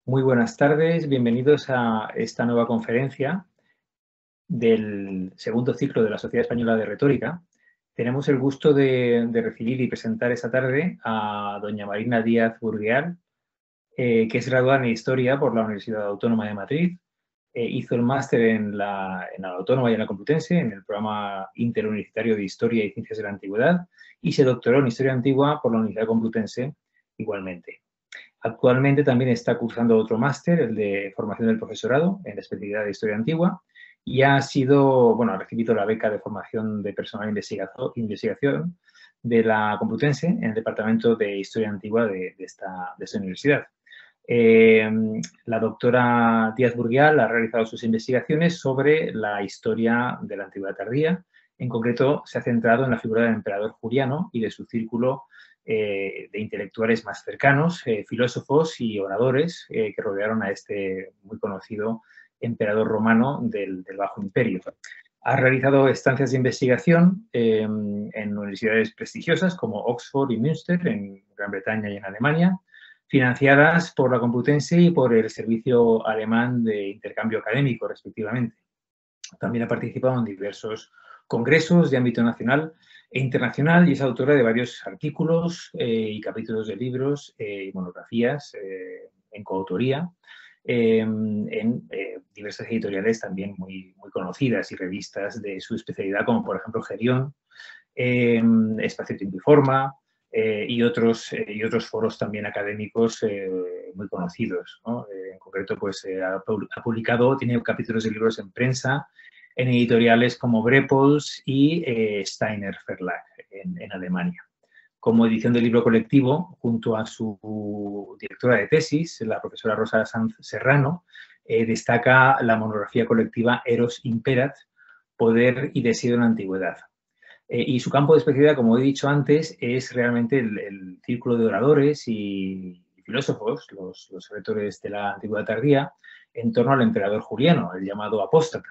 Muy buenas tardes, bienvenidos a esta nueva conferencia del segundo ciclo de la Sociedad Española de Retórica. Tenemos el gusto de recibir y presentar esta tarde a doña Marina Díaz Burgueal, que es graduada en Historia por la Universidad Autónoma de Madrid. Hizo el máster en la Autónoma y en la Complutense, en el programa interuniversitario de Historia y Ciencias de la Antigüedad, y se doctoró en Historia Antigua por la Universidad Complutense igualmente. Actualmente también está cursando otro máster, el de formación del profesorado en la especialidad de Historia Antigua, y ha recibido la beca de formación de personal de investigación de la Complutense en el Departamento de Historia Antigua de esta universidad. La doctora Díaz Burgueal ha realizado sus investigaciones sobre la historia de la Antigüedad tardía. En concreto, se ha centrado en la figura del emperador Juliano y de su círculo de intelectuales más cercanos, filósofos y oradores que rodearon a este muy conocido emperador romano del Bajo Imperio. Ha realizado estancias de investigación en universidades prestigiosas como Oxford y Münster, en Gran Bretaña y en Alemania, financiadas por la Complutense y por el Servicio Alemán de Intercambio Académico, respectivamente. También ha participado en diversos congresos de ámbito nacional e internacional y es autora de varios artículos y capítulos de libros y monografías en coautoría en diversas editoriales también muy conocidas y revistas de su especialidad, como por ejemplo Gerión, Espacio, Tiempo y Forma, y otros foros también académicos muy conocidos, ¿no? En concreto, pues ha publicado, tiene capítulos de libros en prensa, en editoriales como Brepols y Steiner Verlag en Alemania. Como edición del libro colectivo, junto a su directora de tesis, la profesora Rosa Sanz Serrano, destaca la monografía colectiva Eros Imperat, Poder y Deseo en la Antigüedad. Y su campo de especialidad, como he dicho antes, es realmente el círculo de oradores y filósofos, los retores de la Antigüedad tardía, en torno al emperador Juliano, el llamado apóstata.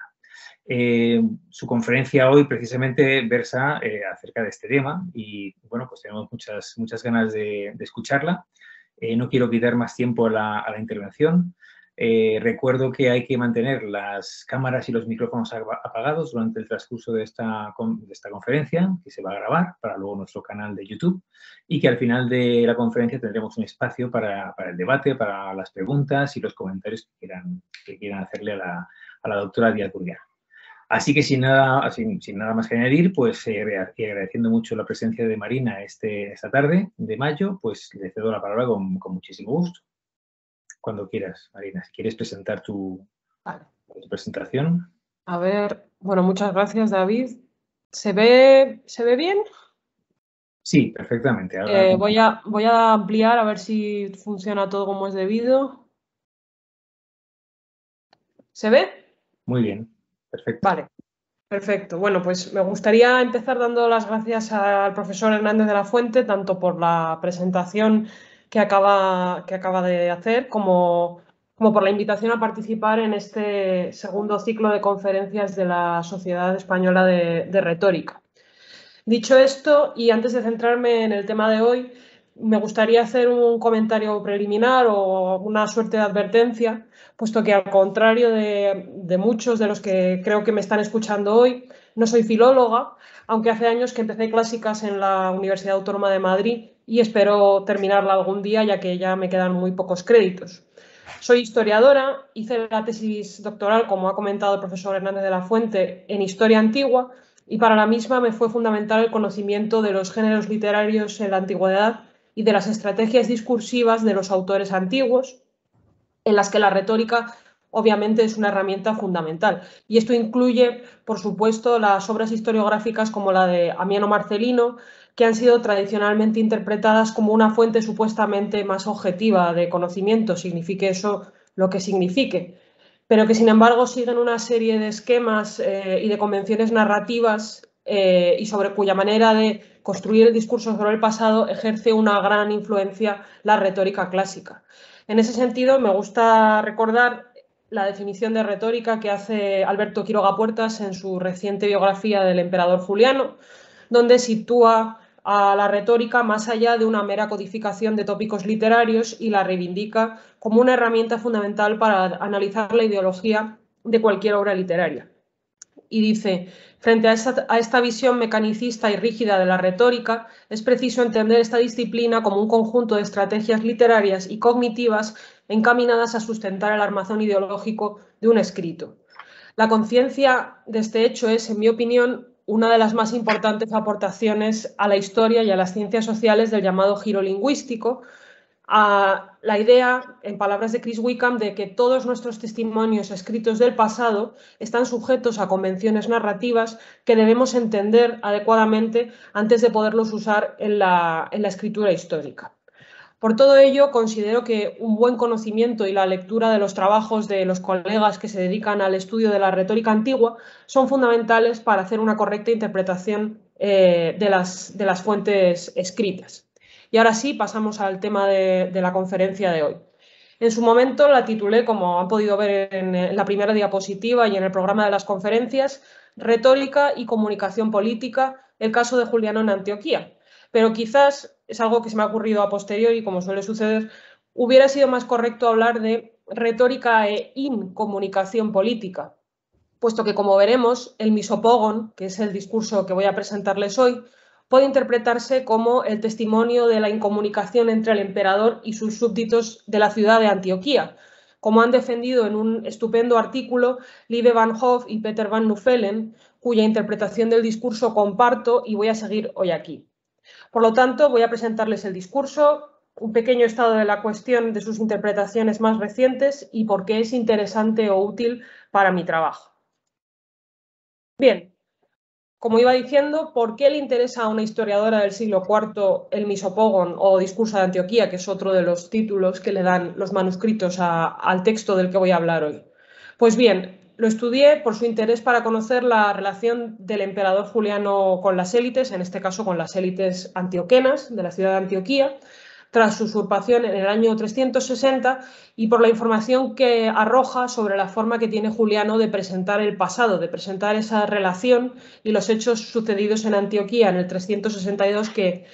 Su conferencia hoy precisamente versa acerca de este tema y, bueno, pues tenemos muchas ganas de escucharla. No quiero quitar más tiempo a la intervención. Recuerdo que hay que mantener las cámaras y los micrófonos apagados durante el transcurso de esta conferencia, que se va a grabar para luego nuestro canal de YouTube, y que al final de la conferencia tendremos un espacio para el debate, para las preguntas y los comentarios que quieran hacerle a la doctora Díaz Burgueal. Así que sin nada más que añadir, pues agradeciendo mucho la presencia de Marina esta tarde de mayo, pues le cedo la palabra con muchísimo gusto. Cuando quieras, Marina, si quieres presentar tu presentación. A ver, bueno, muchas gracias, David. ¿Se ve bien? Sí, perfectamente. Voy a ampliar a ver si funciona todo como es debido. ¿Se ve? Muy bien, perfecto. Vale, perfecto. Bueno, pues me gustaría empezar dando las gracias al profesor Hernández de la Fuente, tanto por la presentación que acaba de hacer, como por la invitación a participar en este segundo ciclo de conferencias de la Sociedad Española de Retórica. Dicho esto, y antes de centrarme en el tema de hoy, me gustaría hacer un comentario preliminar o una suerte de advertencia, puesto que al contrario de muchos de los que creo que me están escuchando hoy, no soy filóloga, aunque hace años que empecé clásicas en la Universidad Autónoma de Madrid y espero terminarla algún día, ya que ya me quedan muy pocos créditos. Soy historiadora, hice la tesis doctoral, como ha comentado el profesor Hernández de la Fuente, en Historia Antigua, y para la misma me fue fundamental el conocimiento de los géneros literarios en la antigüedad y de las estrategias discursivas de los autores antiguos, en las que la retórica obviamente es una herramienta fundamental. Y esto incluye, por supuesto, las obras historiográficas como la de Amiano Marcelino, que han sido tradicionalmente interpretadas como una fuente supuestamente más objetiva de conocimiento, signifique eso lo que signifique, pero que sin embargo siguen una serie de esquemas y de convenciones narrativas y sobre cuya manera de construir el discurso sobre el pasado ejerce una gran influencia la retórica clásica. En ese sentido, me gusta recordar la definición de retórica que hace Alberto Quiroga Puertas en su reciente biografía del emperador Juliano, donde sitúa a la retórica más allá de una mera codificación de tópicos literarios y la reivindica como una herramienta fundamental para analizar la ideología de cualquier obra literaria. Y dice, frente a esta visión mecanicista y rígida de la retórica, es preciso entender esta disciplina como un conjunto de estrategias literarias y cognitivas encaminadas a sustentar el armazón ideológico de un escrito. La conciencia de este hecho es, en mi opinión, una de las más importantes aportaciones a la historia y a las ciencias sociales del llamado giro lingüístico, a la idea, en palabras de Chris Wickham, de que todos nuestros testimonios escritos del pasado están sujetos a convenciones narrativas que debemos entender adecuadamente antes de poderlos usar en la escritura histórica. Por todo ello, considero que un buen conocimiento y la lectura de los trabajos de los colegas que se dedican al estudio de la retórica antigua son fundamentales para hacer una correcta interpretación de las fuentes escritas. Y ahora sí, pasamos al tema de la conferencia de hoy. En su momento la titulé, como han podido ver en la primera diapositiva y en el programa de las conferencias, Retórica y comunicación política, el caso de Juliano en Antioquía. Pero quizás, es algo que se me ha ocurrido a posteriori, como suele suceder, hubiera sido más correcto hablar de retórica e incomunicación política, puesto que, como veremos, el misopógon, que es el discurso que voy a presentarles hoy, puede interpretarse como el testimonio de la incomunicación entre el emperador y sus súbditos de la ciudad de Antioquía, como han defendido en un estupendo artículo Liebe van Hoff y Peter van Nuffelen, cuya interpretación del discurso comparto y voy a seguir hoy aquí. Por lo tanto, voy a presentarles el discurso, un pequeño estado de la cuestión de sus interpretaciones más recientes y por qué es interesante o útil para mi trabajo. Bien, como iba diciendo, ¿por qué le interesa a una historiadora del siglo IV el misopógon o discurso de Antioquía, que es otro de los títulos que le dan los manuscritos al texto del que voy a hablar hoy? Pues bien, lo estudié por su interés para conocer la relación del emperador Juliano con las élites, en este caso con las élites antioquenas de la ciudad de Antioquía, tras su usurpación en el año 360 y por la información que arroja sobre la forma que tiene Juliano de presentar el pasado, de presentar esa relación y los hechos sucedidos en Antioquía en el 362 que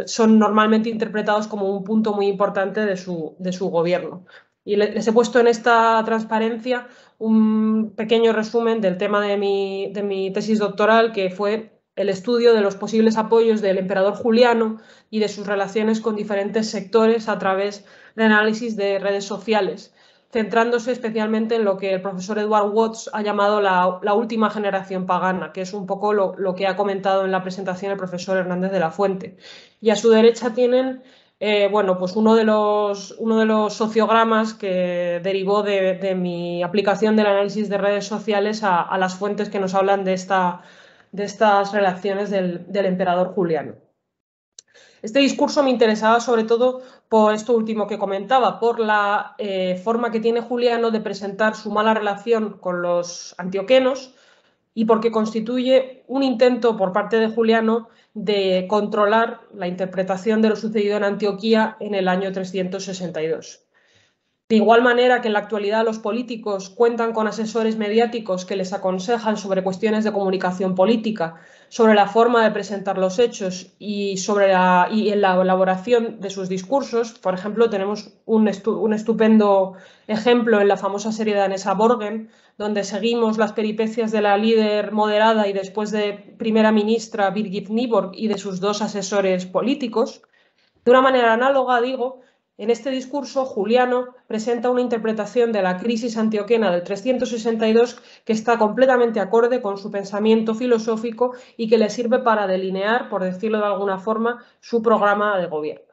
son normalmente interpretados como un punto muy importante de su gobierno. Y les he puesto en esta transparencia un pequeño resumen del tema de mi tesis doctoral, que fue el estudio de los posibles apoyos del emperador Juliano y de sus relaciones con diferentes sectores a través de análisis de redes sociales, centrándose especialmente en lo que el profesor Edward Watts ha llamado la última generación pagana, que es un poco lo que ha comentado en la presentación el profesor Hernández de la Fuente. Y a su derecha tienen pues uno de los sociogramas que derivó de mi aplicación del análisis de redes sociales a las fuentes que nos hablan de estas relaciones del emperador Juliano. Este discurso me interesaba sobre todo por esto último que comentaba, por la forma que tiene Juliano de presentar su mala relación con los antioquenos y porque constituye un intento por parte de Juliano de controlar la interpretación de lo sucedido en Antioquía en el año 362. De igual manera que en la actualidad los políticos cuentan con asesores mediáticos que les aconsejan sobre cuestiones de comunicación política, sobre la forma de presentar los hechos y en la elaboración de sus discursos. Por ejemplo, tenemos un estupendo ejemplo en la famosa serie danesa Borgen, donde seguimos las peripecias de la líder moderada y después de primera ministra Birgit Nyborg y de sus dos asesores políticos. De una manera análoga, digo, en este discurso, Juliano presenta una interpretación de la crisis antioquena del 362 que está completamente acorde con su pensamiento filosófico y que le sirve para delinear, por decirlo de alguna forma, su programa de gobierno.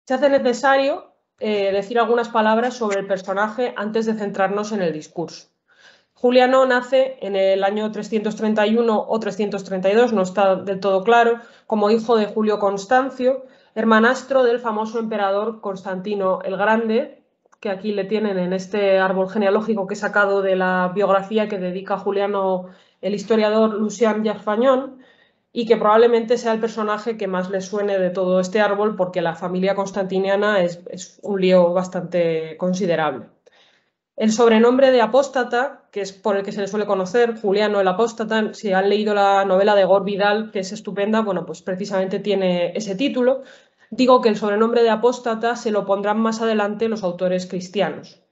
Se hace necesario decir algunas palabras sobre el personaje antes de centrarnos en el discurso. Juliano nace en el año 331 o 332, no está del todo claro, como hijo de Julio Constancio, hermanastro del famoso emperador Constantino el Grande, que aquí le tienen en este árbol genealógico que he sacado de la biografía que dedica a Juliano el historiador Lucien Gerfagnon, y que probablemente sea el personaje que más le suene de todo este árbol, porque la familia constantiniana es un lío bastante considerable. El sobrenombre de apóstata, que es por el que se le suele conocer, Juliano el Apóstata, si han leído la novela de Gore Vidal, que es estupenda, bueno, pues precisamente tiene ese título. Digo que el sobrenombre de apóstata se lo pondrán más adelante los autores cristianos.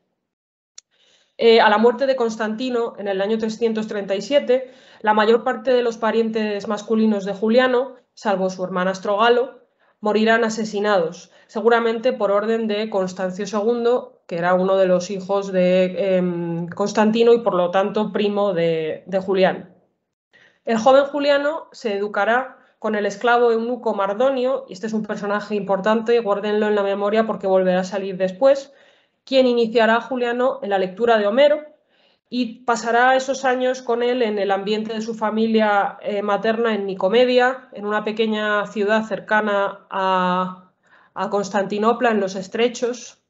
A la muerte de Constantino, en el año 337, la mayor parte de los parientes masculinos de Juliano, salvo su hermanastro Galo, morirán asesinados, seguramente por orden de Constancio II, que era uno de los hijos de Constantino y por lo tanto primo de Juliano. El joven Juliano se educará con el esclavo eunuco Mardonio, y este es un personaje importante, guárdenlo en la memoria porque volverá a salir después, quien iniciará a Juliano en la lectura de Homero y pasará esos años con él en el ambiente de su familia materna en Nicomedia, en una pequeña ciudad cercana a Constantinopla, en los Estrechos.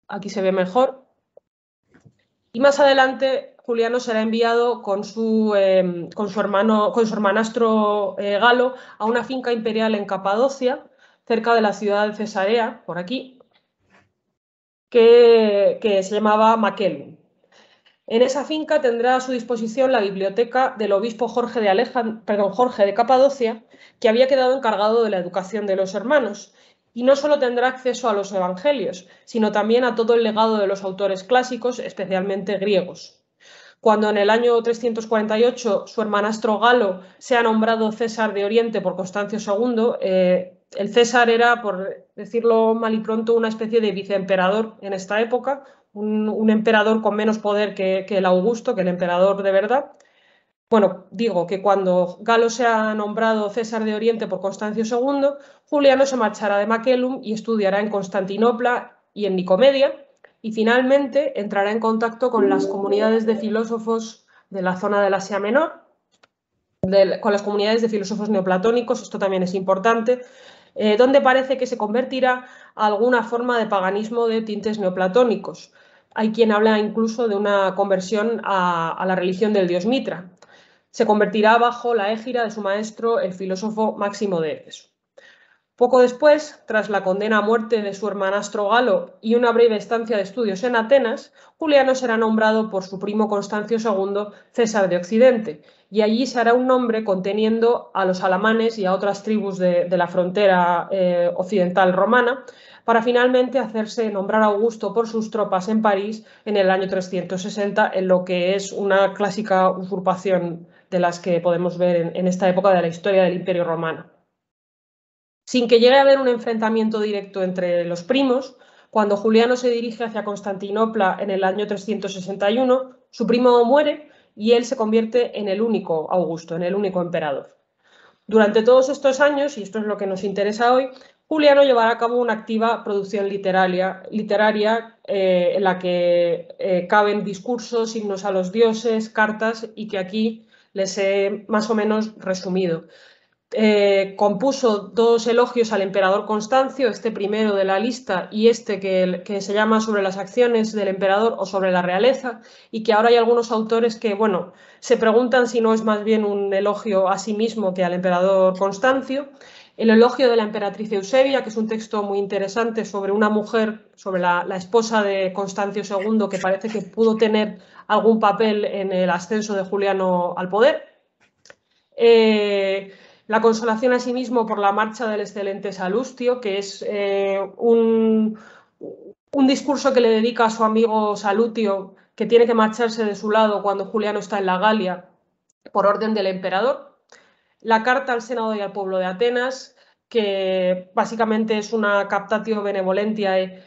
Aquí se ve mejor. Y más adelante Juliano será enviado con su hermanastro Galo a una finca imperial en Capadocia, cerca de la ciudad de Cesarea, por aquí, que se llamaba Maquelum. En esa finca tendrá a su disposición la biblioteca del obispo Jorge de Capadocia, que había quedado encargado de la educación de los hermanos. Y no solo tendrá acceso a los evangelios, sino también a todo el legado de los autores clásicos, especialmente griegos. Cuando en el año 348 su hermanastro Galo sea nombrado César de Oriente por Constancio II, el César era, por decirlo mal y pronto, una especie de viceemperador en esta época, un emperador con menos poder que el Augusto, que el emperador de verdad. Bueno, digo que cuando Galo sea nombrado César de Oriente por Constancio II, Juliano se marchará de Maquelum y estudiará en Constantinopla y en Nicomedia, y finalmente entrará en contacto con las comunidades de filósofos de la zona del Asia Menor, con las comunidades de filósofos neoplatónicos, esto también es importante, donde parece que se convertirá a alguna forma de paganismo de tintes neoplatónicos. Hay quien habla incluso de una conversión a la religión del dios Mitra. Se convertirá bajo la égida de su maestro, el filósofo Máximo de Éfeso. Poco después, tras la condena a muerte de su hermanastro Galo y una breve estancia de estudios en Atenas, Juliano será nombrado por su primo Constancio II César de Occidente, y allí se hará un nombre conteniendo a los alamanes y a otras tribus de la frontera occidental romana, para finalmente hacerse nombrar Augusto por sus tropas en París en el año 360, en lo que es una clásica usurpación de las que podemos ver en esta época de la historia del Imperio Romano. Sin que llegue a haber un enfrentamiento directo entre los primos, cuando Juliano se dirige hacia Constantinopla en el año 361, su primo muere y él se convierte en el único Augusto, en el único emperador. Durante todos estos años, y esto es lo que nos interesa hoy, Juliano llevará a cabo una activa producción literaria en la que caben discursos, himnos a los dioses, cartas, y que aquí les he más o menos resumido. Compuso dos elogios al emperador Constancio, este primero de la lista y este que se llama Sobre las acciones del emperador o sobre la realeza, y que ahora hay algunos autores que, bueno, se preguntan si no es más bien un elogio a sí mismo que al emperador Constancio. El elogio de la emperatriz Eusebia, que es un texto muy interesante sobre una mujer, sobre la esposa de Constancio II, que parece que pudo tener algún papel en el ascenso de Juliano al poder. La consolación asimismo por la marcha del excelente Salustio, que es un discurso que le dedica a su amigo Salutio, que tiene que marcharse de su lado cuando Juliano está en la Galia por orden del emperador. La carta al Senado y al pueblo de Atenas, que básicamente es una captatio benevolentiae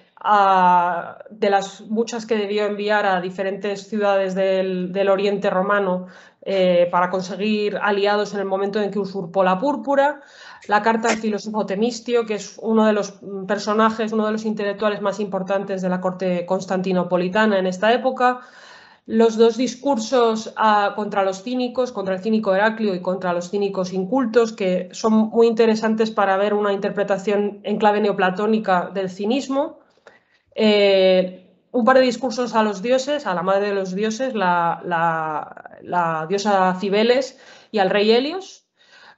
de las muchas que debió enviar a diferentes ciudades del Oriente romano para conseguir aliados en el momento en que usurpó la púrpura. La carta al filósofo Temistio, que es uno de los personajes, uno de los intelectuales más importantes de la corte constantinopolitana en esta época. Los dos discursos contra los cínicos, contra el cínico Heraclio y contra los cínicos incultos, que son muy interesantes para ver una interpretación en clave neoplatónica del cinismo. Un par de discursos a los dioses, a la madre de los dioses, la diosa Cibeles, y al rey Helios.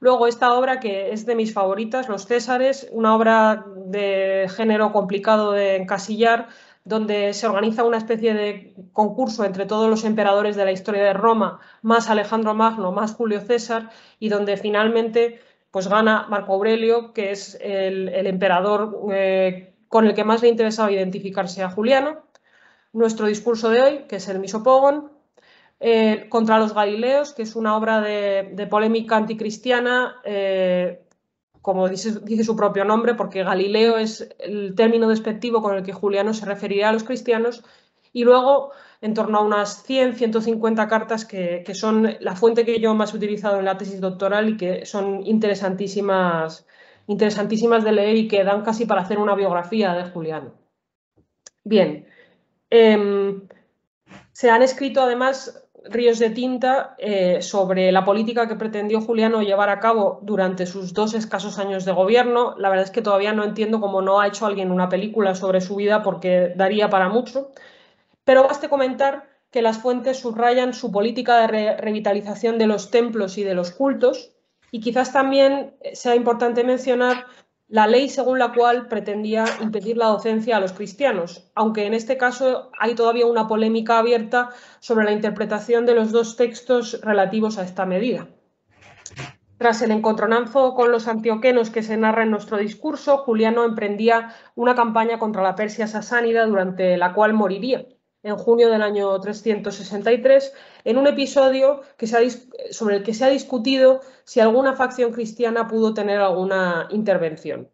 Luego esta obra, que es de mis favoritas, Los Césares, una obra de género complicado de encasillar, donde se organiza una especie de concurso entre todos los emperadores de la historia de Roma, más Alejandro Magno, más Julio César, y donde finalmente pues gana Marco Aurelio, que es el emperador con el que más le interesaba identificarse a Juliano. Nuestro discurso de hoy, que es el Misopogon, contra los Galileos, que es una obra de polémica anticristiana, como dice su propio nombre, porque Galileo es el término despectivo con el que Juliano se refería a los cristianos, y luego en torno a unas 100, 150 cartas que son la fuente que yo más he utilizado en la tesis doctoral y que son interesantísimas de leer y que dan casi para hacer una biografía de Juliano. Bien, se han escrito además ríos de tinta sobre la política que pretendió Juliano llevar a cabo durante sus 2 escasos años de gobierno. La verdad es que todavía no entiendo cómo no ha hecho alguien una película sobre su vida, porque daría para mucho. Pero baste comentar que las fuentes subrayan su política de revitalización de los templos y de los cultos, y quizás también sea importante mencionar la ley según la cual pretendía impedir la docencia a los cristianos, aunque en este caso hay todavía una polémica abierta sobre la interpretación de los 2 textos relativos a esta medida. Tras el encontronazo con los antioquenos que se narra en nuestro discurso, Juliano emprendía una campaña contra la Persia sasánida, durante la cual moriría en junio del año 363, en un episodio sobre el que se ha discutido si alguna facción cristiana pudo tener alguna intervención.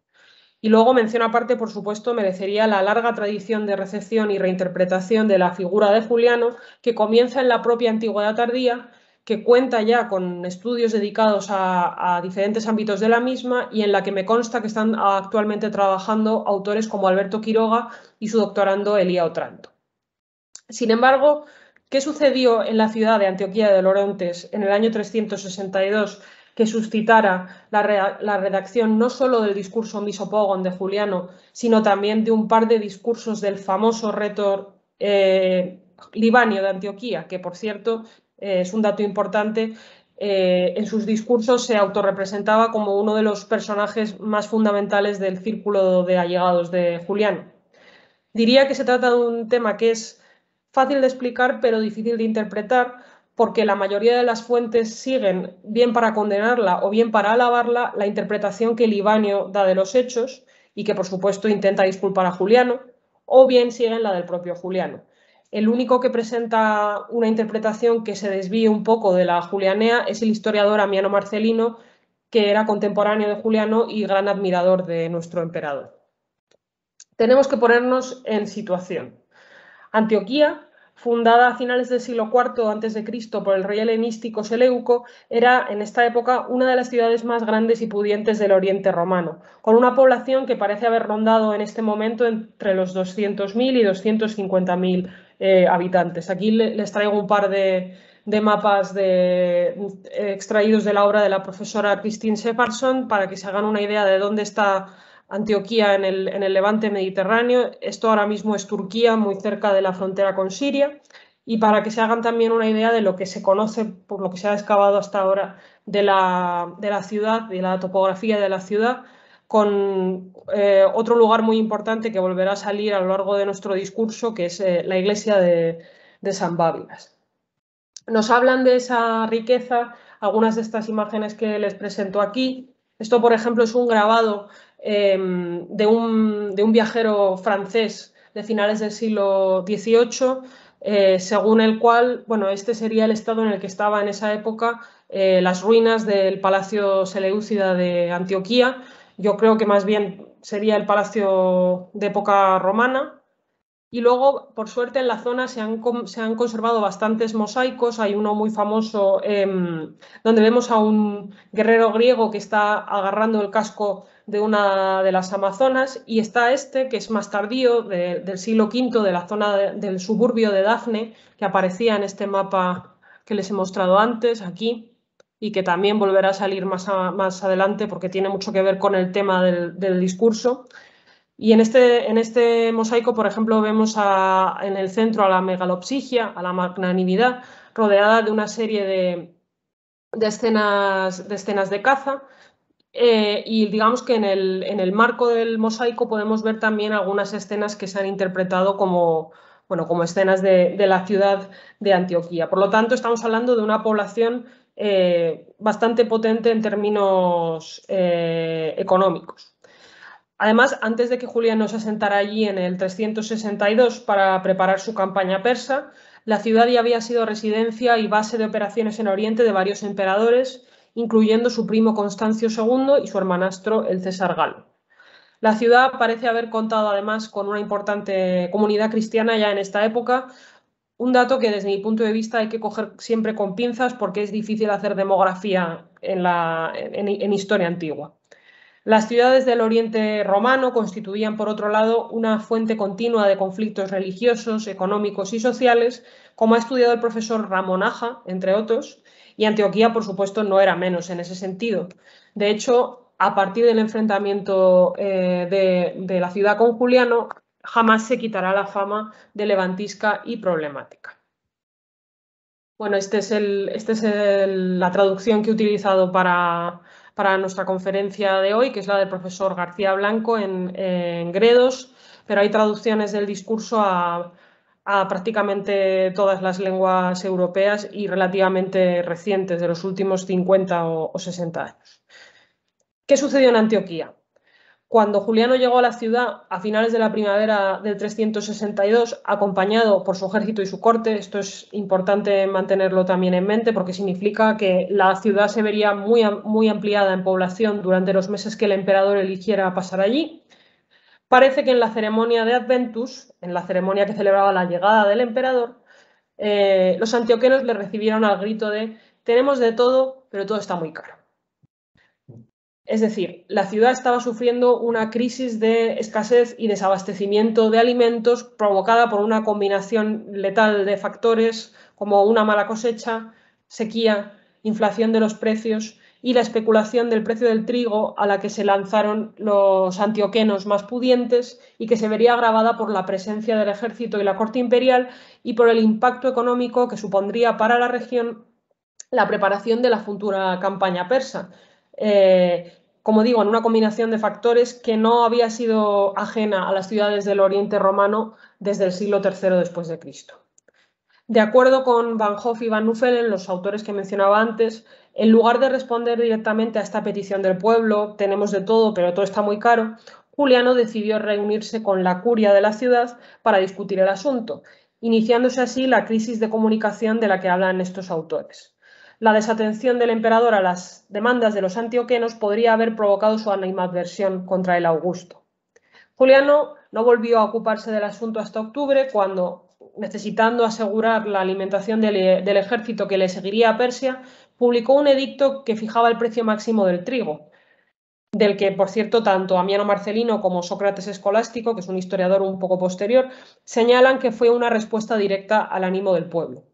Y luego, mención aparte, por supuesto, merecería la larga tradición de recepción y reinterpretación de la figura de Juliano, que comienza en la propia antigüedad tardía, que cuenta ya con estudios dedicados a diferentes ámbitos de la misma, y en la que me consta que están actualmente trabajando autores como Alberto Quiroga y su doctorando Elía Otranto. Sin embargo, ¿qué sucedió en la ciudad de Antioquía de Orontes en el año 362 que suscitara la redacción no solo del discurso Misopogon de Juliano, sino también de un par de discursos del famoso retor Libanio de Antioquía, que por cierto es un dato importante? En sus discursos se autorrepresentaba como uno de los personajes más fundamentales del círculo de allegados de Juliano. Diría que se trata de un tema que es fácil de explicar pero difícil de interpretar, porque la mayoría de las fuentes siguen, bien para condenarla o bien para alabarla, la interpretación que Libanio da de los hechos y que por supuesto intenta disculpar a Juliano, o bien siguen la del propio Juliano. El único que presenta una interpretación que se desvíe un poco de la julianea es el historiador Amiano Marcelino, que era contemporáneo de Juliano y gran admirador de nuestro emperador. Tenemos que ponernos en situación. Antioquía, fundada a finales del siglo IV a.C. por el rey helenístico Seleuco, era en esta época una de las ciudades más grandes y pudientes del Oriente romano, con una población que parece haber rondado en este momento entre los 200.000 y 250.000 habitantes. Aquí les traigo un par de mapas extraídos de la obra de la profesora Christine Shepardson para que se hagan una idea de dónde está Antioquía en el levante mediterráneo. Esto ahora mismo es Turquía, muy cerca de la frontera con Siria, y para que se hagan también una idea de lo que se conoce, por lo que se ha excavado hasta ahora, de la ciudad, de la topografía de la ciudad, con otro lugar muy importante que volverá a salir a lo largo de nuestro discurso, que es la iglesia de San Bábilas. Nos hablan de esa riqueza algunas de estas imágenes que les presento aquí. Esto, por ejemplo, es un grabado de un viajero francés de finales del siglo XVIII, según el cual, bueno, este sería el estado en el que estaba en esa época las ruinas del Palacio Seleucida de Antioquía. Yo creo que más bien sería el palacio de época romana. Y luego, por suerte, en la zona se han conservado bastantes mosaicos. Hay uno muy famoso donde vemos a un guerrero griego que está agarrando el casco de una de las amazonas, y está este, que es más tardío, del siglo V, de la zona del suburbio de Dafne, que aparecía en este mapa que les he mostrado antes, aquí, y que también volverá a salir más adelante porque tiene mucho que ver con el tema del discurso. Y en este mosaico, por ejemplo, vemos en el centro a la megalopsigia, a la magnanimidad, rodeada de una serie de escenas de caza. y digamos que en el marco del mosaico podemos ver también algunas escenas que se han interpretado como, bueno, como escenas de la ciudad de Antioquía. Por lo tanto, estamos hablando de una población bastante potente en términos económicos. Además, antes de que Juliano se asentara allí en el 362 para preparar su campaña persa, la ciudad ya había sido residencia y base de operaciones en Oriente de varios emperadores, incluyendo su primo Constancio II y su hermanastro el César Galo. La ciudad parece haber contado además con una importante comunidad cristiana ya en esta época, un dato que desde mi punto de vista hay que coger siempre con pinzas porque es difícil hacer demografía en historia antigua. Las ciudades del Oriente romano constituían, por otro lado, una fuente continua de conflictos religiosos, económicos y sociales, como ha estudiado el profesor Ramón Aja, entre otros, y Antioquía, por supuesto, no era menos en ese sentido. De hecho, a partir del enfrentamiento de la ciudad con Juliano, jamás se quitará la fama de levantisca y problemática. Bueno, esta es la traducción que he utilizado para nuestra conferencia de hoy, que es la del profesor García Blanco en Gredos, pero hay traducciones del discurso a prácticamente todas las lenguas europeas y relativamente recientes, de los últimos 50 o 60 años. ¿Qué sucedió en Antioquía? Cuando Juliano llegó a la ciudad a finales de la primavera del 362, acompañado por su ejército y su corte, esto es importante mantenerlo también en mente porque significa que la ciudad se vería muy ampliada en población durante los meses que el emperador eligiera pasar allí. Parece que en la ceremonia de Adventus, en la ceremonia que celebraba la llegada del emperador, los antioquenos le recibieron al grito de «tenemos de todo, pero todo está muy caro». Es decir, la ciudad estaba sufriendo una crisis de escasez y desabastecimiento de alimentos provocada por una combinación letal de factores como una mala cosecha, sequía, inflación de los precios y la especulación del precio del trigo a la que se lanzaron los antioquenos más pudientes y que se vería agravada por la presencia del ejército y la corte imperial y por el impacto económico que supondría para la región la preparación de la futura campaña persa. Como digo, en una combinación de factores que no había sido ajena a las ciudades del Oriente romano desde el siglo III después de Cristo. De acuerdo con Van Hoff y Van Nuffelen, los autores que mencionaba antes, en lugar de responder directamente a esta petición del pueblo, tenemos de todo, pero todo está muy caro, Juliano decidió reunirse con la curia de la ciudad para discutir el asunto, iniciándose así la crisis de comunicación de la que hablan estos autores. La desatención del emperador a las demandas de los antioquenos podría haber provocado su animadversión contra el Augusto. Juliano no volvió a ocuparse del asunto hasta octubre, cuando, necesitando asegurar la alimentación del ejército que le seguiría a Persia, publicó un edicto que fijaba el precio máximo del trigo, del que, por cierto, tanto Amiano Marcelino como Sócrates Escolástico, que es un historiador un poco posterior, señalan que fue una respuesta directa al ánimo del pueblo.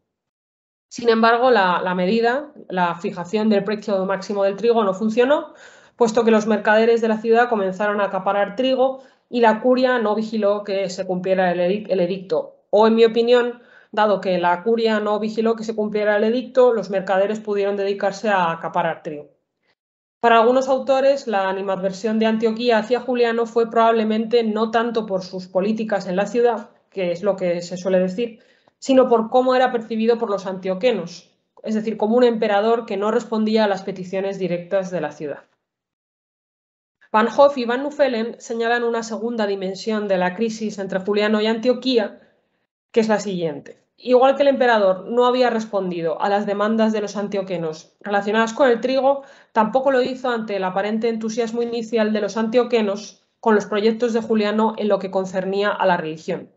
Sin embargo, la medida, la fijación del precio máximo del trigo no funcionó, puesto que los mercaderes de la ciudad comenzaron a acaparar trigo y la curia no vigiló que se cumpliera el edicto. O, en mi opinión, dado que la curia no vigiló que se cumpliera el edicto, los mercaderes pudieron dedicarse a acaparar trigo. Para algunos autores, la animadversión de Antioquía hacia Juliano fue probablemente no tanto por sus políticas en la ciudad, que es lo que se suele decir, sino por cómo era percibido por los antioquenos, es decir, como un emperador que no respondía a las peticiones directas de la ciudad. Van Hoff y Van Nuffelen señalan una segunda dimensión de la crisis entre Juliano y Antioquía, que es la siguiente. Igual que el emperador no había respondido a las demandas de los antioquenos relacionadas con el trigo, tampoco lo hizo ante el aparente entusiasmo inicial de los antioquenos con los proyectos de Juliano en lo que concernía a la religión.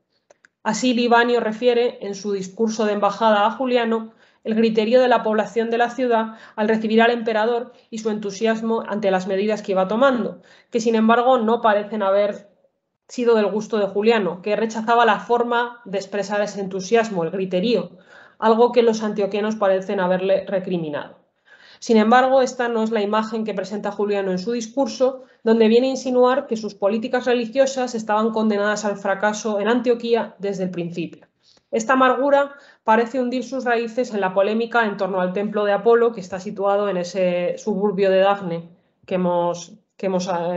Así, Libanio refiere en su discurso de embajada a Juliano el griterío de la población de la ciudad al recibir al emperador y su entusiasmo ante las medidas que iba tomando, que sin embargo no parecen haber sido del gusto de Juliano, que rechazaba la forma de expresar ese entusiasmo, el griterío, algo que los antioquenos parecen haberle recriminado. Sin embargo, esta no es la imagen que presenta Juliano en su discurso, donde viene a insinuar que sus políticas religiosas estaban condenadas al fracaso en Antioquía desde el principio. Esta amargura parece hundir sus raíces en la polémica en torno al templo de Apolo, que está situado en ese suburbio de Dafne, que hemos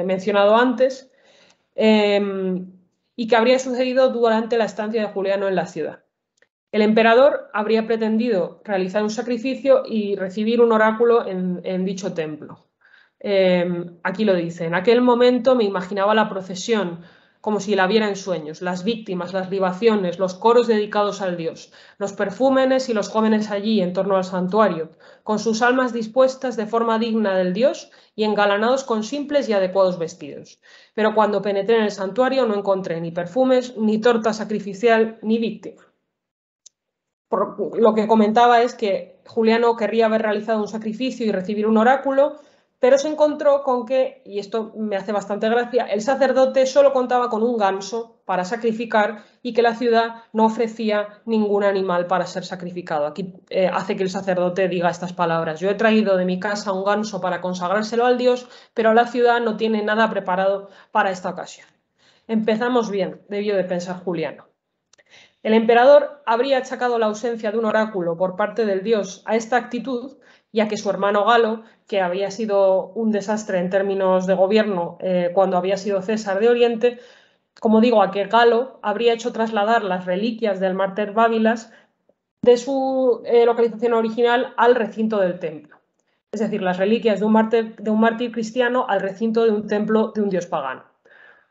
mencionado antes, y que habría sucedido durante la estancia de Juliano en la ciudad. El emperador habría pretendido realizar un sacrificio y recibir un oráculo en dicho templo. Aquí lo dice: en aquel momento me imaginaba la procesión como si la viera en sueños, las víctimas, las libaciones, los coros dedicados al dios, los perfúmenes y los jóvenes allí en torno al santuario, con sus almas dispuestas de forma digna del dios y engalanados con simples y adecuados vestidos. Pero cuando penetré en el santuario no encontré ni perfumes, ni torta sacrificial, ni víctima. Lo que comentaba es que Juliano querría haber realizado un sacrificio y recibir un oráculo, pero se encontró con que, y esto me hace bastante gracia, el sacerdote solo contaba con un ganso para sacrificar y que la ciudad no ofrecía ningún animal para ser sacrificado. Aquí hace que el sacerdote diga estas palabras: yo he traído de mi casa un ganso para consagrárselo al dios, pero la ciudad no tiene nada preparado para esta ocasión. Empezamos bien, debió de pensar Juliano. El emperador habría achacado la ausencia de un oráculo por parte del dios a esta actitud, ya que su hermano Galo, que había sido un desastre en términos de gobierno cuando había sido César de Oriente, como digo, a que Galo habría hecho trasladar las reliquias del mártir Bábilas de su localización original al recinto del templo. Es decir, las reliquias de un mártir cristiano al recinto de un templo de un dios pagano.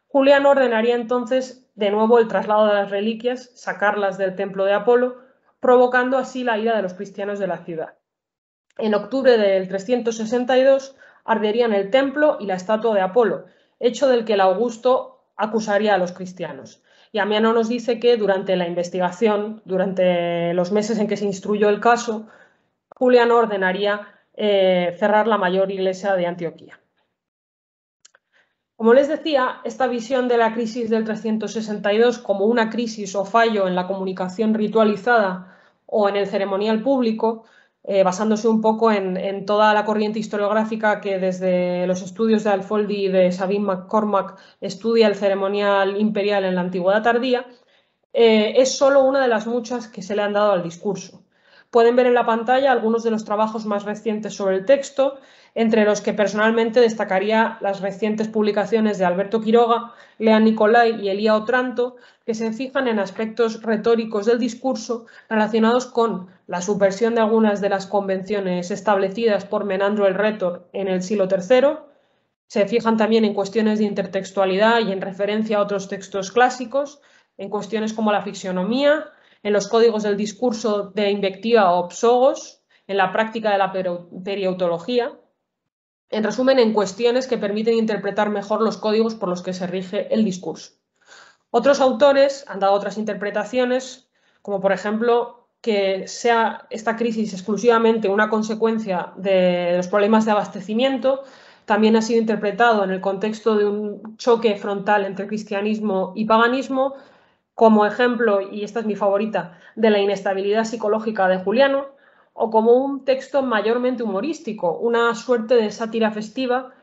Juliano ordenaría entonces de nuevo el traslado de las reliquias, sacarlas del templo de Apolo, provocando así la ira de los cristianos de la ciudad. En octubre del 362 arderían el templo y la estatua de Apolo, hecho del que el Augusto acusaría a los cristianos. Y Ammiano nos dice que durante la investigación, durante los meses en que se instruyó el caso, Juliano ordenaría cerrar la mayor iglesia de Antioquía. Como les decía, esta visión de la crisis del 362 como una crisis o fallo en la comunicación ritualizada o en el ceremonial público, basándose un poco en toda la corriente historiográfica que desde los estudios de Alfoldi y de Sabine McCormack estudia el ceremonial imperial en la antigüedad tardía, es solo una de las muchas que se le han dado al discurso. Pueden ver en la pantalla algunos de los trabajos más recientes sobre el texto, entre los que personalmente destacaría las recientes publicaciones de Alberto Quiroga, Leán Nicolai y Elía Otranto, que se fijan en aspectos retóricos del discurso relacionados con la subversión de algunas de las convenciones establecidas por Menandro el Rétor en el siglo III. Se fijan también en cuestiones de intertextualidad y en referencia a otros textos clásicos, en cuestiones como la fixionomía, en los códigos del discurso de invectiva o psogos, en la práctica de la periodontología. En resumen, en cuestiones que permiten interpretar mejor los códigos por los que se rige el discurso. Otros autores han dado otras interpretaciones, como por ejemplo que sea esta crisis exclusivamente una consecuencia de los problemas de abastecimiento. También ha sido interpretado en el contexto de un choque frontal entre cristianismo y paganismo, como ejemplo, y esta es mi favorita, de la inestabilidad psicológica de Juliano, o como un texto mayormente humorístico, una suerte de sátira festiva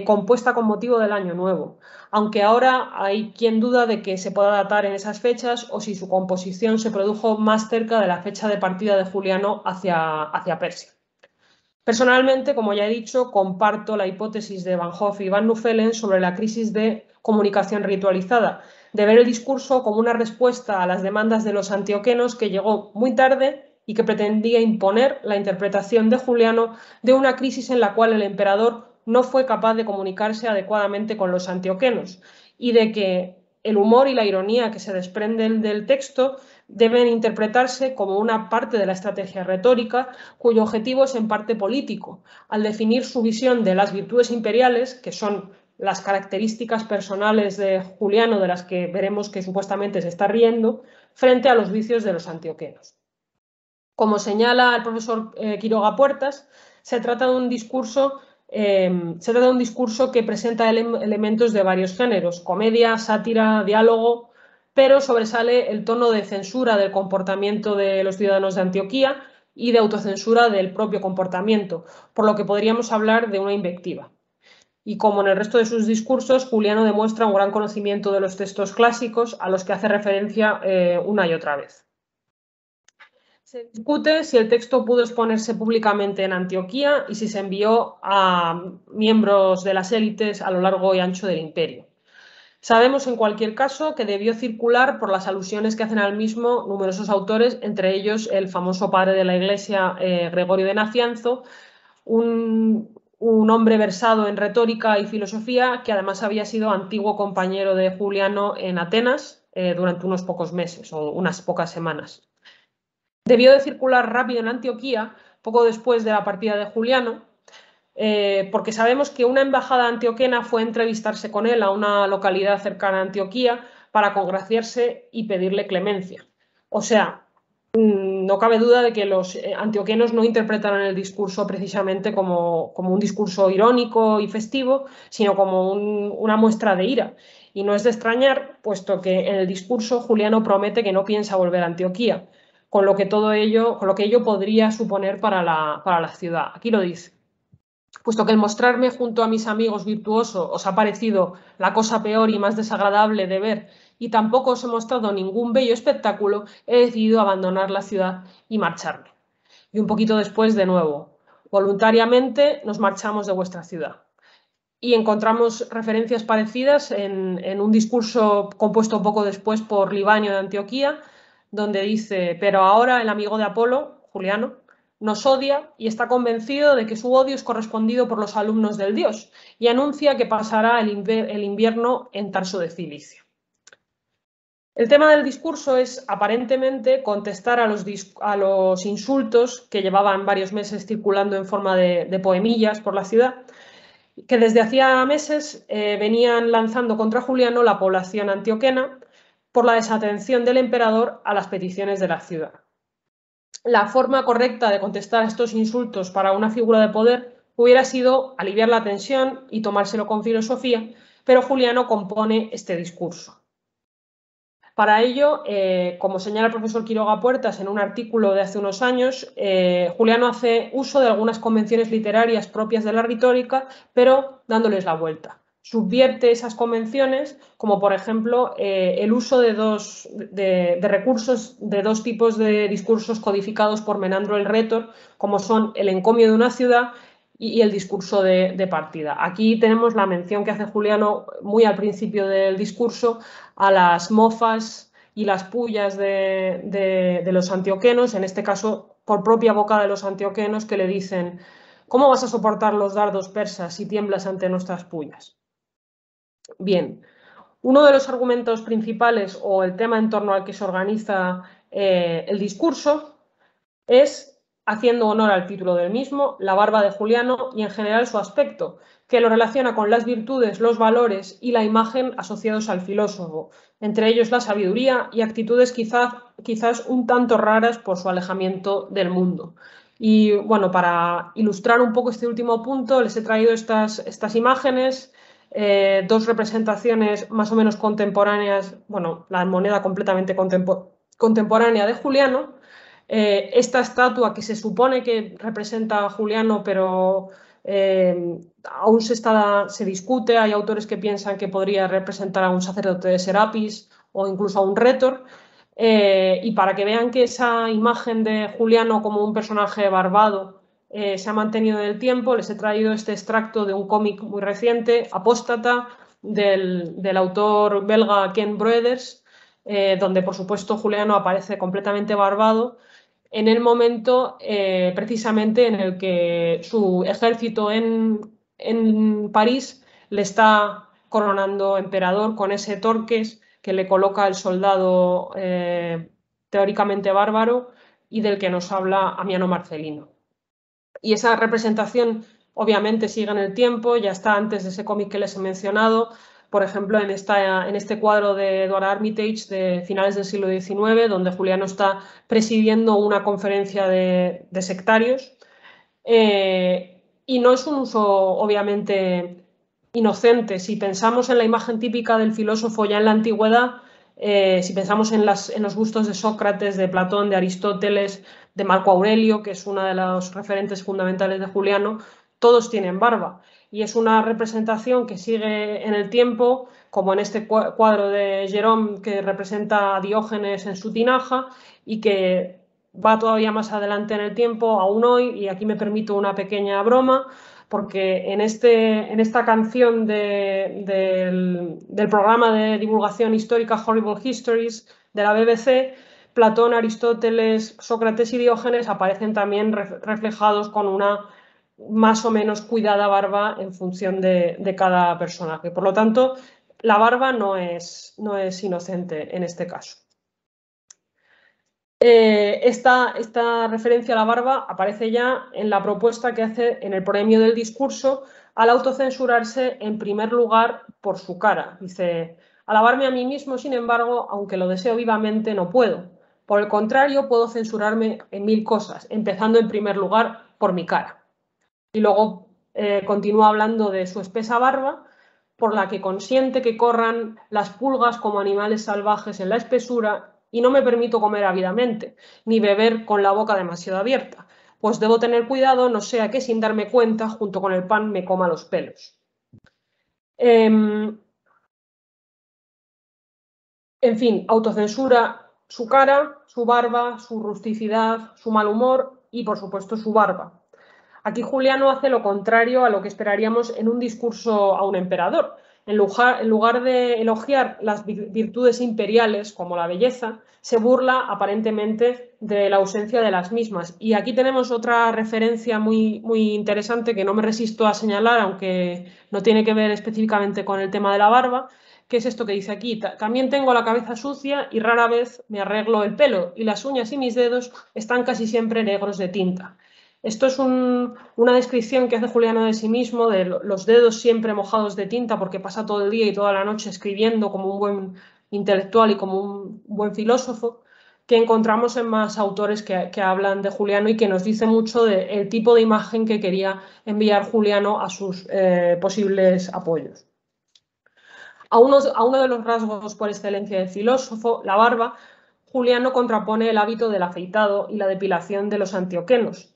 compuesta con motivo del Año Nuevo, aunque ahora hay quien duda de que se pueda datar en esas fechas o si su composición se produjo más cerca de la fecha de partida de Juliano hacia Persia. Personalmente, como ya he dicho, comparto la hipótesis de Van Hoff y Van Nuffelen sobre la crisis de comunicación ritualizada, de ver el discurso como una respuesta a las demandas de los antioquenos que llegó muy tarde y que pretendía imponer la interpretación de Juliano de una crisis en la cual el emperador no fue capaz de comunicarse adecuadamente con los antioquenos y de que el humor y la ironía que se desprenden del texto deben interpretarse como una parte de la estrategia retórica cuyo objetivo es en parte político, al definir su visión de las virtudes imperiales, que son las características personales de Juliano de las que veremos que supuestamente se está riendo, frente a los vicios de los antioquenos. Como señala el profesor Quiroga Puertas, se trata de un discurso que presenta elementos de varios géneros: comedia, sátira, diálogo, pero sobresale el tono de censura del comportamiento de los ciudadanos de Antioquía y de autocensura del propio comportamiento, por lo que podríamos hablar de una invectiva. Y como en el resto de sus discursos, Juliano demuestra un gran conocimiento de los textos clásicos a los que hace referencia una y otra vez. Se discute si el texto pudo exponerse públicamente en Antioquía y si se envió a miembros de las élites a lo largo y ancho del imperio. Sabemos, en cualquier caso, que debió circular por las alusiones que hacen al mismo numerosos autores, entre ellos el famoso padre de la Iglesia, Gregorio de Nacianzo, un hombre versado en retórica y filosofía que además había sido antiguo compañero de Juliano en Atenas durante unos pocos meses o unas pocas semanas. Debió de circular rápido en Antioquía, poco después de la partida de Juliano, porque sabemos que una embajada antioquena fue a entrevistarse con él a una localidad cercana a Antioquía para congraciarse y pedirle clemencia. O sea, no cabe duda de que los antioquenos no interpretaron el discurso precisamente como un discurso irónico y festivo, sino como una muestra de ira. Y no es de extrañar, puesto que en el discurso Juliano promete que no piensa volver a Antioquía, con lo que ello podría suponer para la ciudad. Aquí lo dice. Puesto que el mostrarme junto a mis amigos virtuoso os ha parecido la cosa peor y más desagradable de ver y tampoco os he mostrado ningún bello espectáculo, he decidido abandonar la ciudad y marcharme. Y un poquito después, de nuevo, voluntariamente nos marchamos de vuestra ciudad. Y encontramos referencias parecidas en un discurso compuesto poco después por Libanio de Antioquía, donde dice: pero ahora el amigo de Apolo, Juliano, nos odia y está convencido de que su odio es correspondido por los alumnos del dios, y anuncia que pasará el invierno en Tarso de Cilicia. El tema del discurso es, aparentemente, contestar a los insultos que llevaban varios meses circulando en forma de poemillas por la ciudad, que desde hacía meses venían lanzando contra Juliano la población antioquena por la desatención del emperador a las peticiones de la ciudad. La forma correcta de contestar a estos insultos para una figura de poder hubiera sido aliviar la tensión y tomárselo con filosofía, pero Juliano compone este discurso. Para ello, como señala el profesor Quiroga Puertas en un artículo de hace unos años, Juliano hace uso de algunas convenciones literarias propias de la retórica, pero dándoles la vuelta. Subvierte esas convenciones, como por ejemplo el uso de recursos de dos tipos de discursos codificados por Menandro el Rétor, como son el encomio de una ciudad y el discurso de partida. Aquí tenemos la mención que hace Juliano muy al principio del discurso a las mofas y las pullas de los antioquenos, en este caso por propia boca de los antioquenos, que le dicen: ¿cómo vas a soportar los dardos persas si tiemblas ante nuestras pullas? Bien, uno de los argumentos principales o el tema en torno al que se organiza el discurso es, haciendo honor al título del mismo, la barba de Juliano y en general su aspecto, que lo relaciona con las virtudes, los valores y la imagen asociados al filósofo, entre ellos la sabiduría y actitudes quizás un tanto raras por su alejamiento del mundo. Y bueno, para ilustrar un poco este último punto, les he traído estas imágenes, dos representaciones más o menos contemporáneas, bueno, la moneda completamente contemporánea de Juliano. Esta estatua que se supone que representa a Juliano, pero aún se discute. Hay autores que piensan que podría representar a un sacerdote de Serapis o incluso a un rétor. Y para que vean que esa imagen de Juliano como un personaje barbado se ha mantenido en el tiempo, les he traído este extracto de un cómic muy reciente, Apóstata, del autor belga Ken Broeders, donde por supuesto Juliano aparece completamente barbado en el momento precisamente en el que su ejército en París le está coronando emperador con ese torques que le coloca el soldado teóricamente bárbaro y del que nos habla Amiano Marcelino. Y esa representación obviamente sigue en el tiempo, ya está antes de ese cómic que les he mencionado, por ejemplo, en este cuadro de Edward Armitage de finales del siglo XIX, donde Juliano está presidiendo una conferencia de sectarios. Y no es un uso, obviamente, inocente. Si pensamos en la imagen típica del filósofo ya en la antigüedad, si pensamos en los bustos de Sócrates, de Platón, de Aristóteles, de Marco Aurelio, que es uno de los referentes fundamentales de Juliano, todos tienen barba. Y es una representación que sigue en el tiempo, como en este cuadro de Jerome que representa a Diógenes en su tinaja y que va todavía más adelante en el tiempo, aún hoy, y aquí me permito una pequeña broma, porque en esta canción del programa de divulgación histórica Horrible Histories de la BBC, Platón, Aristóteles, Sócrates y Diógenes aparecen también reflejados con una más o menos cuidada barba en función de cada personaje. Por lo tanto, la barba no es inocente en este caso. Esta referencia a la barba aparece ya en la propuesta que hace en el proemio del discurso al autocensurarse en primer lugar por su cara. Dice, alabarme a mí mismo, sin embargo, aunque lo deseo vivamente, no puedo. Por el contrario, puedo censurarme en 1000 cosas, empezando en primer lugar por mi cara. Y luego continúa hablando de su espesa barba, por la que consiente que corran las pulgas como animales salvajes en la espesura, y no me permito comer ávidamente, ni beber con la boca demasiado abierta, pues debo tener cuidado, no sea que sin darme cuenta, junto con el pan me coma los pelos. En fin, autocensura su cara, su barba, su rusticidad, su mal humor y, por supuesto, su barba. Aquí Juliano hace lo contrario a lo que esperaríamos en un discurso a un emperador. En lugar de elogiar las virtudes imperiales, como la belleza, se burla aparentemente de la ausencia de las mismas. Y aquí tenemos otra referencia muy, muy interesante que no me resisto a señalar, aunque no tiene que ver específicamente con el tema de la barba, que es esto que dice aquí: también tengo la cabeza sucia y rara vez me arreglo el pelo, y las uñas y mis dedos están casi siempre negros de tinta. Esto es una descripción que hace Juliano de sí mismo, de los dedos siempre mojados de tinta porque pasa todo el día y toda la noche escribiendo como un buen intelectual y como un buen filósofo, que encontramos en más autores que hablan de Juliano y que nos dice mucho del tipo de imagen que quería enviar Juliano a sus posibles apoyos. A uno de los rasgos por excelencia del filósofo, la barba, Juliano contrapone el hábito del afeitado y la depilación de los antioquenos,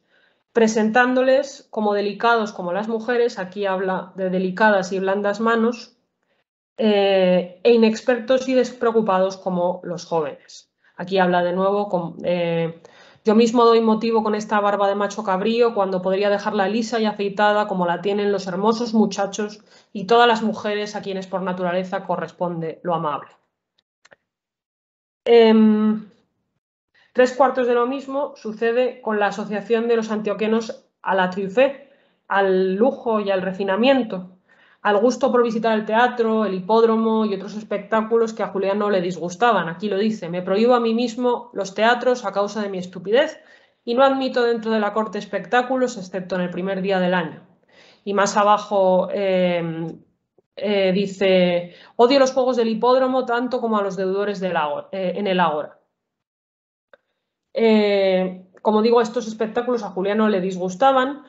presentándoles como delicados como las mujeres, aquí habla de delicadas y blandas manos, e inexpertos y despreocupados como los jóvenes. Aquí habla de nuevo, yo mismo doy motivo con esta barba de macho cabrío cuando podría dejarla lisa y afeitada como la tienen los hermosos muchachos y todas las mujeres a quienes por naturaleza corresponde lo amable. 3/4 de lo mismo sucede con la asociación de los antioquenos a la truffée, al lujo y al refinamiento, al gusto por visitar el teatro, el hipódromo y otros espectáculos que a Juliano le disgustaban. Aquí lo dice: me prohíbo a mí mismo los teatros a causa de mi estupidez y no admito dentro de la corte espectáculos excepto en el primer día del año. Y más abajo dice: odio los juegos del hipódromo tanto como a los deudores en el ágora. Como digo, estos espectáculos a Juliano le disgustaban,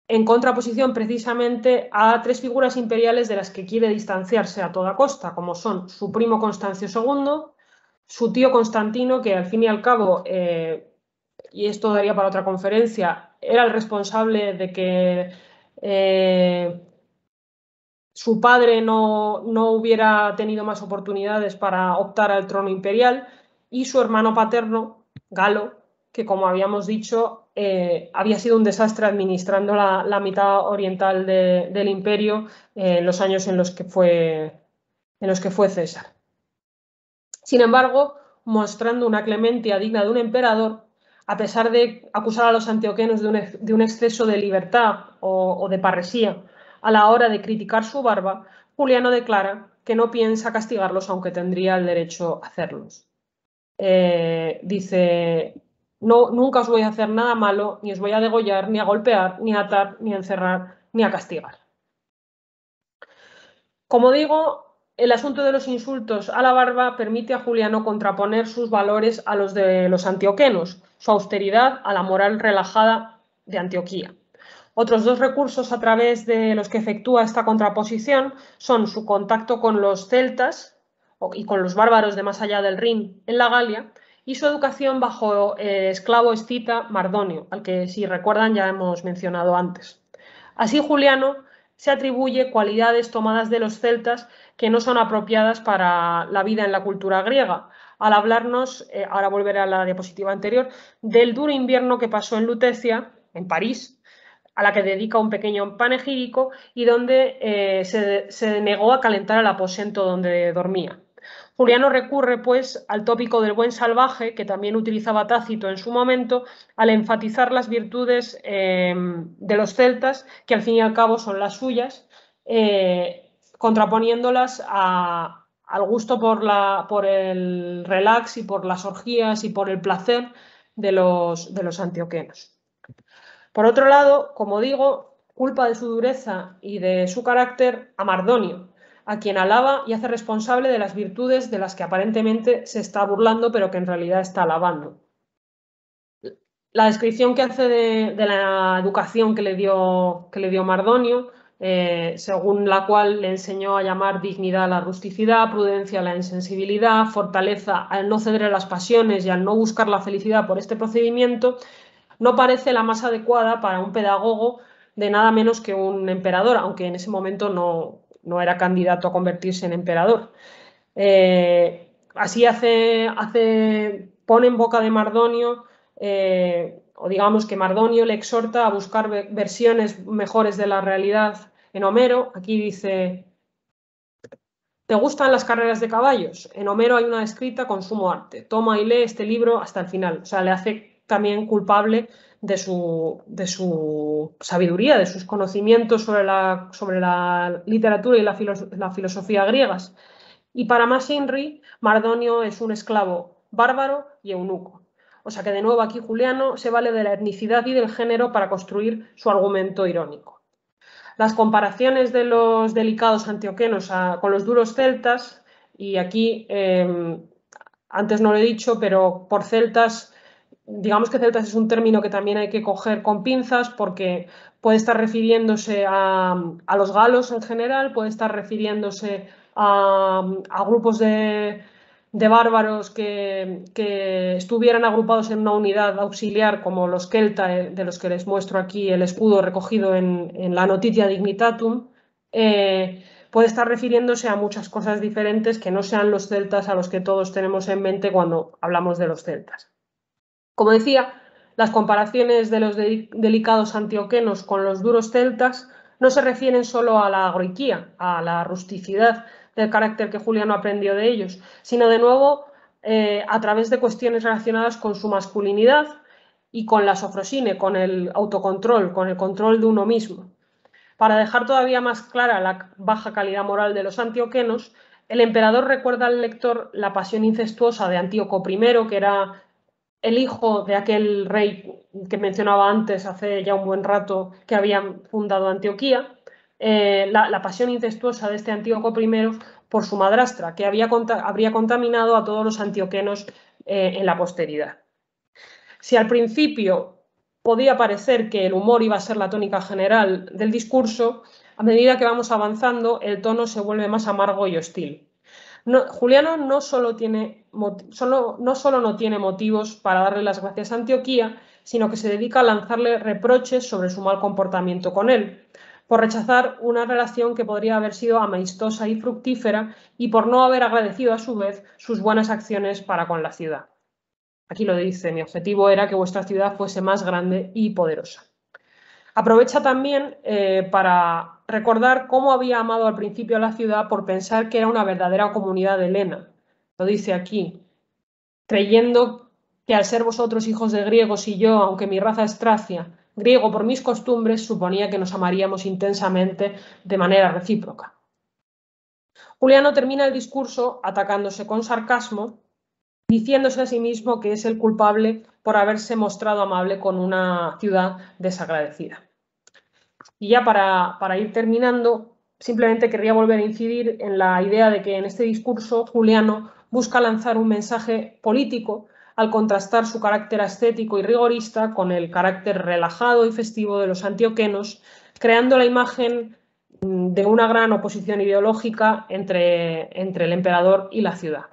en contraposición precisamente a 3 figuras imperiales de las que quiere distanciarse a toda costa, como son su primo Constancio II, su tío Constantino, que al fin y al cabo, y esto daría para otra conferencia, era el responsable de que su padre no hubiera tenido más oportunidades para optar al trono imperial, y su hermano paterno, Galo, que, como habíamos dicho, había sido un desastre administrando la mitad oriental del imperio en los años en los que fue César. Sin embargo, mostrando una clemencia digna de un emperador, a pesar de acusar a los antioquenos de un exceso de libertad o de parresía a la hora de criticar su barba, Juliano declara que no piensa castigarlos, aunque tendría el derecho a hacerlos. Dice: no, nunca os voy a hacer nada malo, ni os voy a degollar, ni a golpear, ni a atar, ni a encerrar, ni a castigar. Como digo, el asunto de los insultos a la barba permite a Juliano contraponer sus valores a los de los antioquenos, su austeridad a la moral relajada de Antioquía. Otros 2 recursos a través de los que efectúa esta contraposición son su contacto con los celtas y con los bárbaros de más allá del Rin en la Galia, y su educación bajo esclavo escita Mardonio, al que, si recuerdan, ya hemos mencionado antes. Así Juliano se atribuye cualidades tomadas de los celtas que no son apropiadas para la vida en la cultura griega, al hablarnos, ahora volveré a la diapositiva anterior, del duro invierno que pasó en Lutecia, en París, a la que dedica un pequeño panegírico y donde se negó a calentar el aposento donde dormía. Juliano recurre, pues, al tópico del buen salvaje, que también utilizaba Tácito en su momento, al enfatizar las virtudes de los celtas, que al fin y al cabo son las suyas, contraponiéndolas al gusto por el relax y por las orgías y por el placer de los antioquenos. Por otro lado, como digo, culpa de su dureza y de su carácter a Mardonio, a quien alaba y hace responsable de las virtudes de las que aparentemente se está burlando, pero que en realidad está alabando. La descripción que hace de la educación que le dio Mardonio, según la cual le enseñó a llamar dignidad a la rusticidad, prudencia a la insensibilidad, fortaleza al no ceder a las pasiones y al no buscar la felicidad por este procedimiento, no parece la más adecuada para un pedagogo de nada menos que un emperador, aunque en ese momento no era candidato a convertirse en emperador. Así pone en boca de Mardonio, o digamos que Mardonio le exhorta a buscar versiones mejores de la realidad en Homero. Aquí dice: ¿te gustan las carreras de caballos? En Homero hay una escrita con sumo arte. Toma y lee este libro hasta el final. O sea, le hace también culpable de su sabiduría, de sus conocimientos sobre la literatura y la filosofía griegas. Y para más Inri, Mardonio es un esclavo bárbaro y eunuco. O sea que de nuevo aquí Juliano se vale de la etnicidad y del género para construir su argumento irónico. Las comparaciones de los delicados antioquenos con los duros celtas, y aquí antes no lo he dicho, pero por celtas, digamos que celtas es un término que también hay que coger con pinzas porque puede estar refiriéndose a los galos en general, puede estar refiriéndose a grupos de bárbaros que estuvieran agrupados en una unidad auxiliar como los Celta, de los que les muestro aquí el escudo recogido en la Notitia Dignitatum, puede estar refiriéndose a muchas cosas diferentes que no sean los celtas a los que todos tenemos en mente cuando hablamos de los celtas. Como decía, las comparaciones de los delicados antioquenos con los duros celtas no se refieren solo a la agroiquía, a la rusticidad del carácter que Juliano aprendió de ellos, sino de nuevo a través de cuestiones relacionadas con su masculinidad y con la sofrosine, con el autocontrol, con el control de uno mismo. Para dejar todavía más clara la baja calidad moral de los antioquenos, el emperador recuerda al lector la pasión incestuosa de Antíoco I, que era el hijo de aquel rey que mencionaba antes, hace ya un buen rato, que había fundado Antioquía, la pasión incestuosa de este Antíoco I por su madrastra, que habría contaminado a todos los antioquenos en la posteridad. Si al principio podía parecer que el humor iba a ser la tónica general del discurso, a medida que vamos avanzando, el tono se vuelve más amargo y hostil. Juliano no solo no tiene motivos para darle las gracias a Antioquía, sino que se dedica a lanzarle reproches sobre su mal comportamiento con él, por rechazar una relación que podría haber sido amistosa y fructífera y por no haber agradecido a su vez sus buenas acciones para con la ciudad. Aquí lo dice: mi objetivo era que vuestra ciudad fuese más grande y poderosa. Aprovecha también para recordar cómo había amado al principio a la ciudad por pensar que era una verdadera comunidad helena. Lo dice aquí: creyendo que al ser vosotros hijos de griegos y yo, aunque mi raza es tracia, griego por mis costumbres, suponía que nos amaríamos intensamente de manera recíproca. Juliano termina el discurso atacándose con sarcasmo, diciéndose a sí mismo que es el culpable por haberse mostrado amable con una ciudad desagradecida. Y ya para ir terminando, simplemente querría volver a incidir en la idea de que en este discurso Juliano busca lanzar un mensaje político al contrastar su carácter ascético y rigorista con el carácter relajado y festivo de los antioquenos, creando la imagen de una gran oposición ideológica entre el emperador y la ciudad.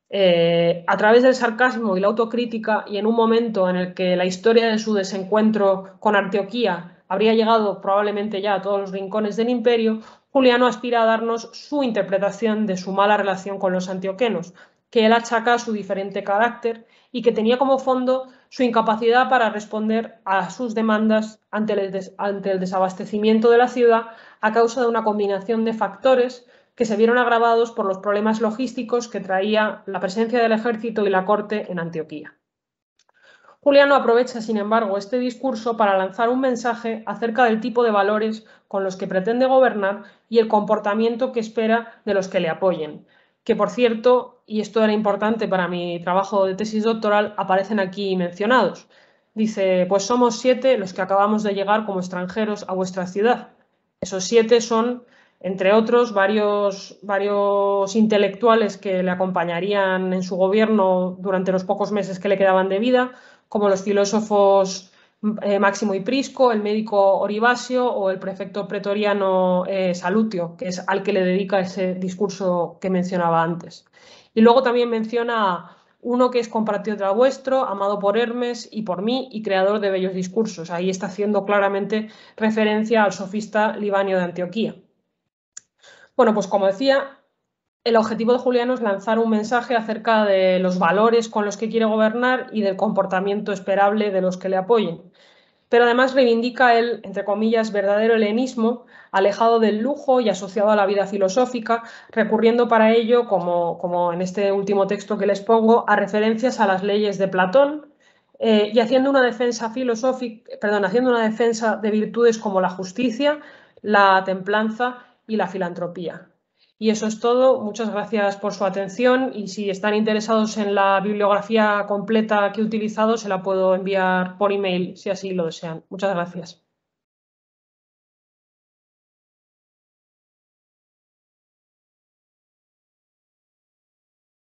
A través del sarcasmo y la autocrítica, y en un momento en el que la historia de su desencuentro con Antioquía habría llegado probablemente ya a todos los rincones del imperio, Juliano aspira a darnos su interpretación de su mala relación con los antioquenos, que él achaca a su diferente carácter y que tenía como fondo su incapacidad para responder a sus demandas ante el desabastecimiento de la ciudad a causa de una combinación de factores que se vieron agravados por los problemas logísticos que traía la presencia del ejército y la corte en Antioquía. Juliano aprovecha, sin embargo, este discurso para lanzar un mensaje acerca del tipo de valores con los que pretende gobernar y el comportamiento que espera de los que le apoyen, que, por cierto, y esto era importante para mi trabajo de tesis doctoral, aparecen aquí mencionados. Dice, pues somos 7 los que acabamos de llegar como extranjeros a vuestra ciudad. Esos 7 son, entre otros, varios intelectuales que le acompañarían en su gobierno durante los pocos meses que le quedaban de vida, como los filósofos Máximo y Prisco, el médico Oribasio o el prefecto pretoriano Salutio, que es al que le dedica ese discurso que mencionaba antes. Y luego también menciona uno que es compatriota vuestro, amado por Hermes y por mí y creador de bellos discursos. Ahí está haciendo claramente referencia al sofista Libanio de Antioquía. Bueno, pues como decía, el objetivo de Juliano es lanzar un mensaje acerca de los valores con los que quiere gobernar y del comportamiento esperable de los que le apoyen. Pero además reivindica el, entre comillas, verdadero helenismo, alejado del lujo y asociado a la vida filosófica, recurriendo para ello, como en este último texto que les pongo, a referencias a las leyes de Platón y haciendo una defensa de virtudes como la justicia, la templanza y la filantropía. Y eso es todo. Muchas gracias por su atención y si están interesados en la bibliografía completa que he utilizado, se la puedo enviar por email si así lo desean. Muchas gracias.